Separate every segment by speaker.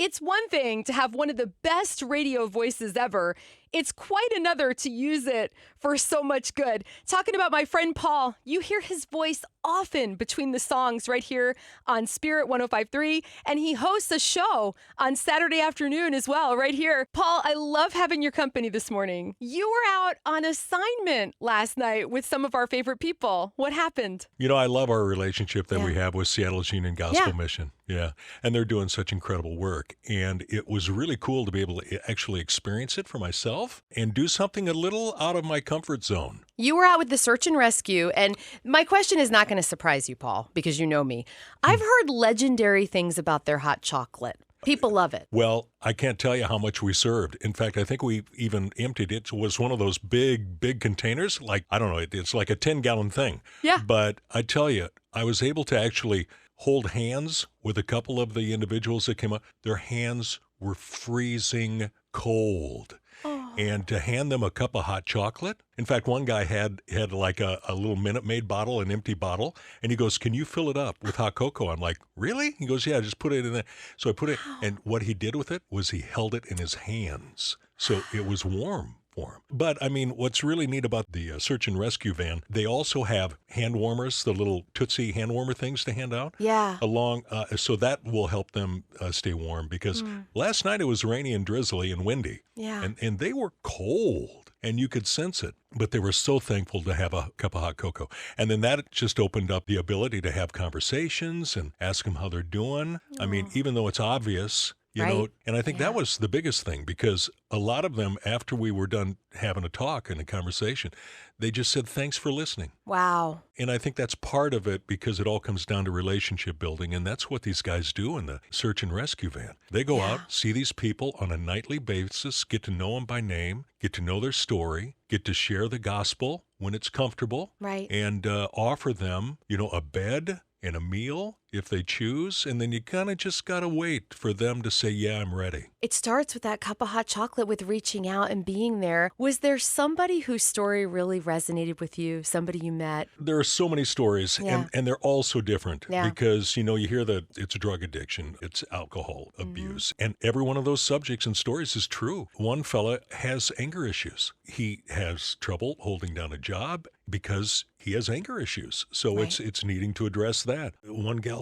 Speaker 1: It's one thing to have one of the best radio voices ever. It's quite another to use it for so much good. Talking about my friend Paul, you hear his voice often between the songs right here on Spirit 105.3, and he hosts a show on Saturday afternoon as well, right here. Paul, I love having your company this morning. You were out on assignment last night with some of our favorite people. What happened?
Speaker 2: You know, I love our relationship that we have with Seattle's Union Gospel Mission. Yeah. And they're doing such incredible work. And it was really cool to be able to actually experience it for myself and do something a little out of my comfort zone.
Speaker 1: You were out with the search and rescue, and my question is not going to surprise you, Paul, because you know me. I've heard legendary things about their hot chocolate. People love it.
Speaker 2: Well, I can't tell you how much we served. In fact, I think we even emptied it. It was one of those big containers. Like, I don't know, it's like a 10-gallon thing.
Speaker 1: Yeah.
Speaker 2: But I tell you, I was able to actually hold hands with a couple of the individuals that came up. Their hands were freezing cold. And to hand them a cup of hot chocolate. In fact, one guy had like a little Minute Maid bottle, an empty bottle, and he goes, "Can you fill it up with hot cocoa?" I'm like, "Really?" He goes, "Yeah, just put it in there." So I put it, and what he did with it was he held it in his hands. So it was warm for him. But, I mean, what's really neat about the search and rescue van, they also have hand warmers, the little Tootsie hand warmer things to hand out.
Speaker 1: Yeah.
Speaker 2: So that will help them stay warm because last night it was rainy and drizzly and windy.
Speaker 1: Yeah.
Speaker 2: And they were cold and you could sense it. But they were so thankful to have a cup of hot cocoa. And then that just opened up the ability to have conversations and ask them how they're doing. I mean, even though it's obvious, you know, and I think that was the biggest thing because a lot of them, after we were done having a talk and a conversation, they just said, "Thanks for listening."
Speaker 1: Wow.
Speaker 2: And I think that's part of it because it all comes down to relationship building. And that's what these guys do in the search and rescue van. They go out, see these people on a nightly basis, get to know them by name, get to know their story, get to share the gospel when it's comfortable, and offer them, you know, a bed and a meal if they choose, and then you kind of just got to wait for them to say, "Yeah, I'm ready."
Speaker 1: It starts with that cup of hot chocolate, with reaching out and being there. Was there somebody whose story really resonated with you, somebody you met?
Speaker 2: There are so many stories, and they're all so different because, you know, you hear that it's drug addiction, it's alcohol abuse, and every one of those subjects and stories is true. One fella has anger issues. He has trouble holding down a job because he has anger issues. So it's needing to address that. One gal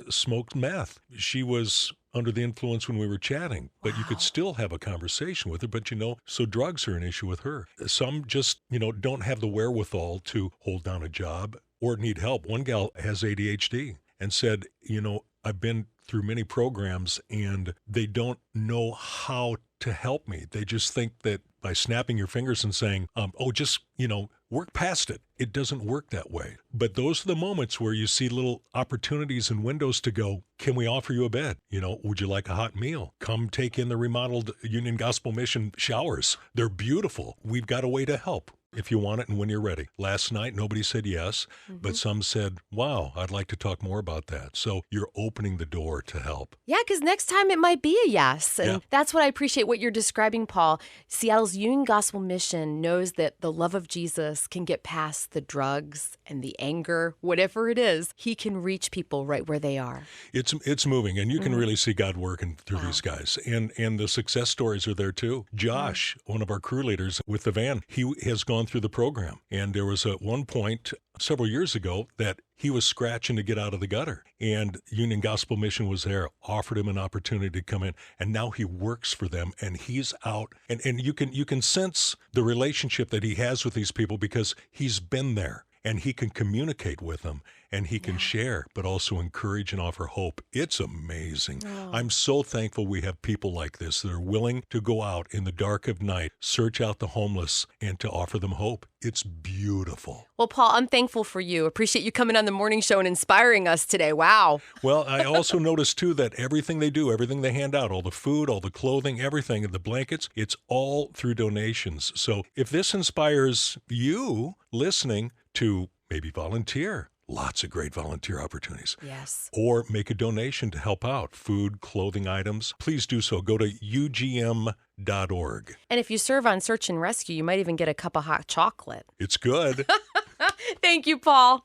Speaker 2: smoked meth. She was under the influence when we were chatting, but you could still have a conversation with her. But, you know, so drugs are an issue with her. Some just, you know, don't have the wherewithal to hold down a job or need help. One gal has ADHD and said, you know, "I've been through many programs and they don't know how to help me. They just think that by snapping your fingers and saying, just, you know, work past it." It doesn't work that way. But those are the moments where you see little opportunities and windows to go, "Can we offer you a bed? You know, would you like a hot meal? Come take in the remodeled Union Gospel Mission showers. They're beautiful. We've got a way to help if you want it and when you're ready." Last night, nobody said yes, but some said, "Wow, I'd like to talk more about that." So you're opening the door to help.
Speaker 1: Yeah, because next time it might be a yes. And that's what I appreciate what you're describing, Paul. Seattle's Union Gospel Mission knows that the love of Jesus can get past the drugs and the anger, whatever it is. He can reach people right where they are.
Speaker 2: It's moving, and you can really see God working through these guys. And the success stories are there too. Josh, one of our crew leaders with the van, he has gone through the program. And there was at one point several years ago that he was scratching to get out of the gutter. And Union Gospel Mission was there, offered him an opportunity to come in. And now he works for them and he's out. And you can sense the relationship that he has with these people because he's been there. And he can communicate with them and he can share, but also encourage and offer hope. It's amazing. I'm so thankful we have people like this that are willing to go out in the dark of night, search out the homeless, and to offer them hope. It's beautiful.
Speaker 1: Well, Paul, I'm thankful for you. Appreciate you coming on the morning show and inspiring us today. Wow.
Speaker 2: Well, I also noticed, too, that everything they do, everything they hand out, all the food, all the clothing, everything, the blankets, it's all through donations. So if this inspires you listening to maybe volunteer, lots of great volunteer opportunities.
Speaker 1: Yes.
Speaker 2: Or make a donation to help out, food, clothing items. Please do so. Go to ugm.org.
Speaker 1: And if you serve on search and rescue, you might even get a cup of hot chocolate.
Speaker 2: It's good.
Speaker 1: Thank you, Paul.